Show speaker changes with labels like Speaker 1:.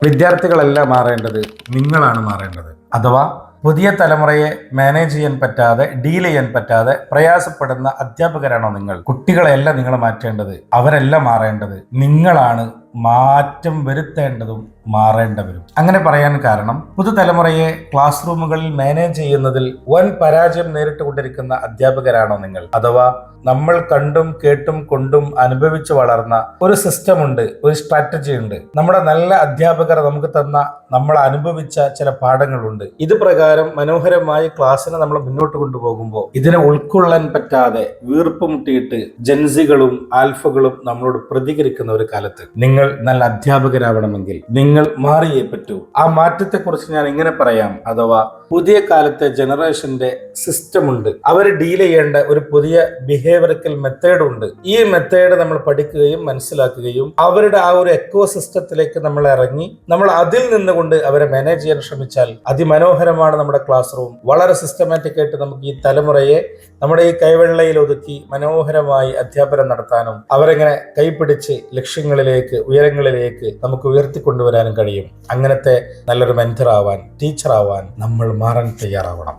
Speaker 1: വിദ്യാർത്ഥികളല്ല മാറേണ്ടത്, നിങ്ങളാണ് മാറേണ്ടത്. അഥവാ പുതിയ തലമുറയെ മാനേജ് ചെയ്യാൻ പറ്റാതെ, ഡീൽ ചെയ്യാൻ പറ്റാതെ പ്രയാസപ്പെടുന്ന അധ്യാപകരാണോ നിങ്ങൾ? കുട്ടികളെയല്ല നിങ്ങൾ മാറ്റേണ്ടത്, അവരല്ല മാറേണ്ടത്, നിങ്ങളാണ് മാറ്റം വരുത്തേണ്ടതും മാറേണ്ടവരും. അങ്ങനെ പറയാൻ കാരണം, പുതുതലമുറയെ ക്ലാസ് റൂമുകളിൽ മാനേജ് ചെയ്യുന്നതിൽ വൻ പരാജയം നേരിട്ട് കൊണ്ടിരിക്കുന്ന അധ്യാപകരാണോ നിങ്ങൾ? അഥവാ നമ്മൾ കണ്ടും കേട്ടും കൊണ്ടും അനുഭവിച്ചു വളർന്ന ഒരു സിസ്റ്റം ഉണ്ട്, ഒരു സ്ട്രാറ്റജി ഉണ്ട്. നമ്മുടെ നല്ല അധ്യാപകർ നമുക്ക് തന്ന, നമ്മൾ അനുഭവിച്ച ചില പാഠങ്ങളുണ്ട്. ഇത് പ്രകാരം മനോഹരമായി ക്ലാസ്സിനെ നമ്മൾ മുന്നോട്ട് കൊണ്ടുപോകുമ്പോൾ ഇതിനെ ഉൾക്കൊള്ളാൻ പറ്റാതെ വീർപ്പ് മുട്ടിയിട്ട് ജൻസികളും ആൽഫകളും നമ്മളോട് പ്രതികരിക്കുന്ന ഒരു കാലത്ത് നിങ്ങൾ നല്ല അധ്യാപകരാവണമെങ്കിൽ നിങ്ങൾ മാറിയേ പറ്റൂ. ആ മാറ്റത്തെക്കുറിച്ച് ഞാൻ ഇങ്ങനെ പറയാം. അഥവാ പുതിയ കാലത്തെ ജനറേഷന്റെ സിസ്റ്റം ഉണ്ട്, അവർ ഡീൽ ചെയ്യേണ്ട ഒരു പുതിയ ബിഹേവിയറൽ മെത്തേഡ് ഉണ്ട്. ഈ മെത്തേഡ് നമ്മൾ പഠിക്കുകയും മനസ്സിലാക്കുകയും അവരുടെ ആ ഒരു എക്കോ സിസ്റ്റത്തിലേക്ക് നമ്മൾ ഇറങ്ങി നമ്മൾ അതിൽ നിന്നുകൊണ്ട് അവരെ മാനേജ് ചെയ്യാൻ ശ്രമിച്ചാൽ അതിമനോഹരമാണ് നമ്മുടെ ക്ലാസ് റൂം. വളരെ സിസ്റ്റമാറ്റിക് ആയിട്ട് നമുക്ക് ഈ തലമുറയെ നമ്മുടെ ഈ കൈവെള്ളയിൽ ഒതുക്കി മനോഹരമായി അധ്യാപനം നടത്താനും അവരെങ്ങനെ കൈപിടിച്ച് ലക്ഷ്യങ്ങളിലേക്ക്, ഉയരങ്ങളിലേക്ക് നമുക്ക് ഉയർത്തിക്കൊണ്ടുവരാനും കഴിയും. അങ്ങനത്തെ നല്ലൊരു മെന്റർ ആവാൻ, ടീച്ചർ ആവാൻ നമ്മൾ മാറാൻ തയ്യാറാവണം.